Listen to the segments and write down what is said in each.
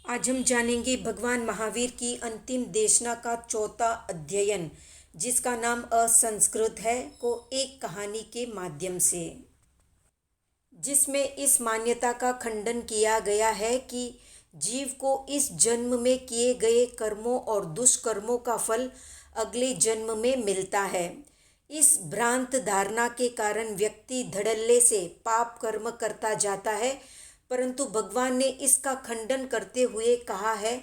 आज हम जानेंगे भगवान महावीर की अंतिम देशना का चौथा अध्ययन, जिसका नाम असंस्कृत है, को एक कहानी के माध्यम से, जिसमें इस मान्यता का खंडन किया गया है कि जीव को इस जन्म में किए गए कर्मों और दुष्कर्मों का फल अगले जन्म में मिलता है। इस भ्रांत धारणा के कारण व्यक्ति धड़ल्ले से पाप कर्म करता जाता है, परंतु भगवान ने इसका खंडन करते हुए कहा है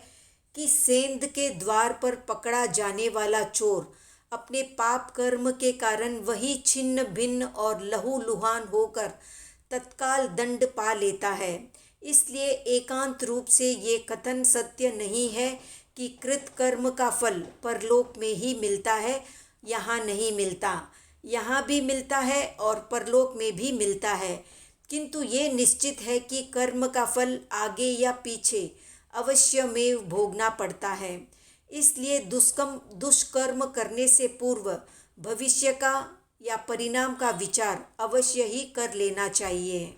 कि सेंध के द्वार पर पकड़ा जाने वाला चोर अपने पाप कर्म के कारण वही छिन्न भिन्न और लहूलुहान होकर तत्काल दंड पा लेता है। इसलिए एकांत रूप से ये कथन सत्य नहीं है कि कृत कर्म का फल परलोक में ही मिलता है, यहाँ नहीं मिलता। यहाँ भी मिलता है और परलोक में भी मिलता है, किंतु ये निश्चित है कि कर्म का फल आगे या पीछे अवश्यमेव भोगना पड़ता है। इसलिए दुष्कर्म करने से पूर्व भविष्य का या परिणाम का विचार अवश्य ही कर लेना चाहिए।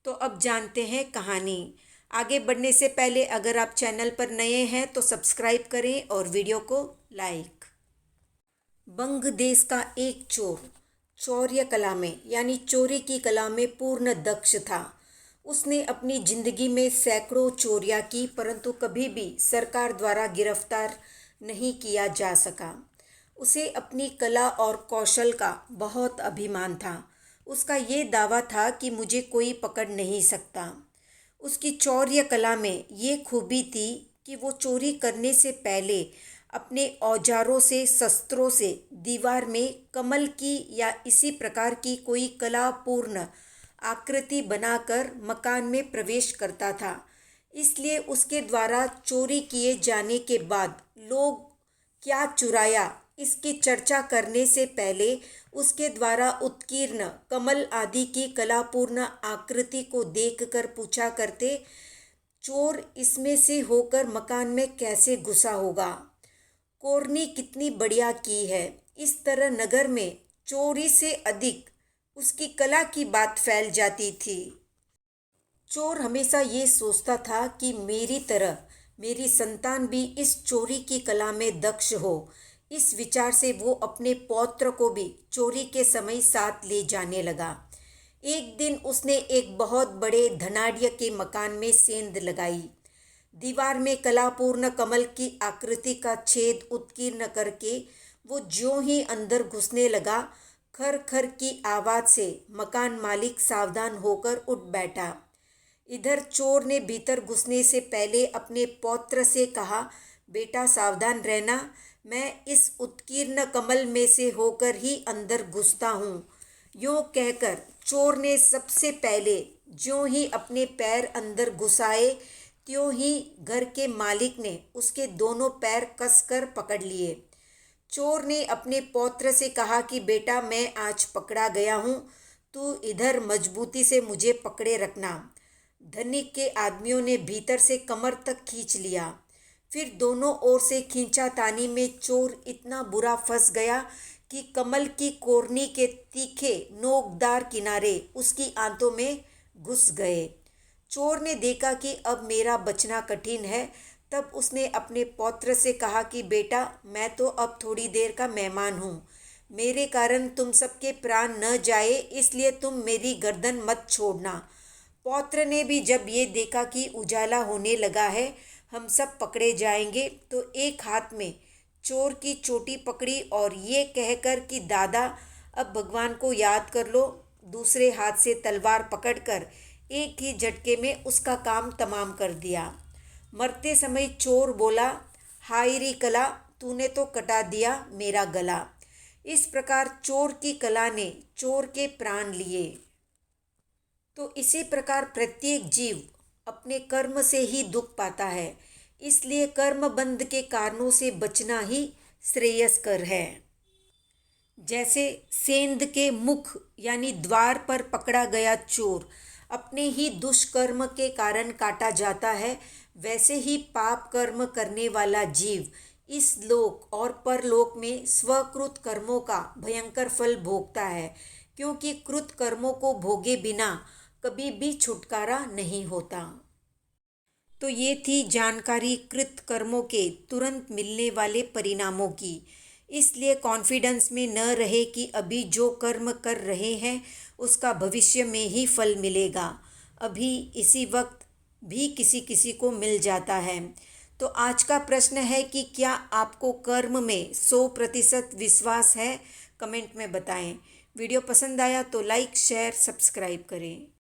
तो अब जानते हैं कहानी। आगे बढ़ने से पहले अगर आप चैनल पर नए हैं तो सब्सक्राइब करें और वीडियो को लाइक। बंग देश का एक चोर चौर्य कला में यानी चोरी की कला में पूर्ण दक्ष था। उसने अपनी जिंदगी में सैकड़ों चोरियां की, परंतु कभी भी सरकार द्वारा गिरफ्तार नहीं किया जा सका। उसे अपनी कला और कौशल का बहुत अभिमान था। उसका ये दावा था कि मुझे कोई पकड़ नहीं सकता। उसकी चौर्य कला में ये खूबी थी कि वो चोरी करने से पहले अपने औजारों से, शस्त्रों से दीवार में कमल की या इसी प्रकार की कोई कलापूर्ण आकृति बनाकर मकान में प्रवेश करता था। इसलिए उसके द्वारा चोरी किए जाने के बाद लोग क्या चुराया इसकी चर्चा करने से पहले उसके द्वारा उत्कीर्ण कमल आदि की कलापूर्ण आकृति को देखकर पूछा करते, चोर इसमें से होकर मकान में कैसे घुसा होगा, कोरनी कितनी बढ़िया की है। इस तरह नगर में चोरी से अधिक उसकी कला की बात फैल जाती थी। चोर हमेशा ये सोचता था कि मेरी तरह मेरी संतान भी इस चोरी की कला में दक्ष हो। इस विचार से वो अपने पौत्र को भी चोरी के समय साथ ले जाने लगा। एक दिन उसने एक बहुत बड़े धनाढ्य के मकान में सेंध लगाई। दीवार में कलापूर्ण कमल की आकृति का छेद उत्कीर्ण करके वो ज्यों ही अंदर घुसने लगा, खर खर की आवाज से मकान मालिक सावधान होकर उठ बैठा। इधर चोर ने भीतर घुसने से पहले अपने पौत्र से कहा, बेटा सावधान रहना, मैं इस उत्कीर्ण कमल में से होकर ही अंदर घुसता हूँ। यूँ कहकर चोर ने सबसे पहले ज्यों ही अपने पैर अंदर घुसाए, त्यों ही घर के मालिक ने उसके दोनों पैर कसकर पकड़ लिए। चोर ने अपने पौत्र से कहा कि बेटा मैं आज पकड़ा गया हूँ, तू इधर मजबूती से मुझे पकड़े रखना। धनिक के आदमियों ने भीतर से कमर तक खींच लिया। फिर दोनों ओर से खींचातानी में चोर इतना बुरा फंस गया कि कमल की कोरनी के तीखे नोकदार किनारे उसकी आंतों में घुस गए। चोर ने देखा कि अब मेरा बचना कठिन है। तब उसने अपने पौत्र से कहा कि बेटा मैं तो अब थोड़ी देर का मेहमान हूँ, मेरे कारण तुम सबके प्राण न जाए, इसलिए तुम मेरी गर्दन मत छोड़ना। पौत्र ने भी जब ये देखा कि उजाला होने लगा है, हम सब पकड़े जाएंगे, तो एक हाथ में चोर की चोटी पकड़ी और ये कहकर कि दादा अब भगवान को याद कर लो, दूसरे हाथ से तलवार पकड़कर एक ही झटके में उसका काम तमाम कर दिया। मरते समय चोर बोला, हाय री कला, तूने तो कटा दिया मेरा गला। इस प्रकार चोर की कला ने चोर के प्राण लिए। तो इसी प्रकार प्रत्येक जीव अपने कर्म से ही दुख पाता है। इसलिए कर्म बंध के कारणों से बचना ही श्रेयस्कर है। जैसे सेंध के मुख यानी द्वार पर पकड़ा गया चोर अपने ही दुष्कर्म के कारण काटा जाता है, वैसे ही पाप कर्म करने वाला जीव इस लोक और परलोक में स्वकृत कर्मों का भयंकर फल भोगता है, क्योंकि कृत कर्मों को भोगे बिना कभी भी छुटकारा नहीं होता। तो ये थी जानकारी कृत कर्मों के तुरंत मिलने वाले परिणामों की। इसलिए कॉन्फिडेंस में न रहे कि अभी जो कर्म कर रहे हैं उसका भविष्य में ही फल मिलेगा, अभी इसी वक्त भी किसी किसी को मिल जाता है। तो आज का प्रश्न है कि क्या आपको कर्म में 100% विश्वास है? कमेंट में बताएं। वीडियो पसंद आया तो लाइक शेयर सब्सक्राइब करें।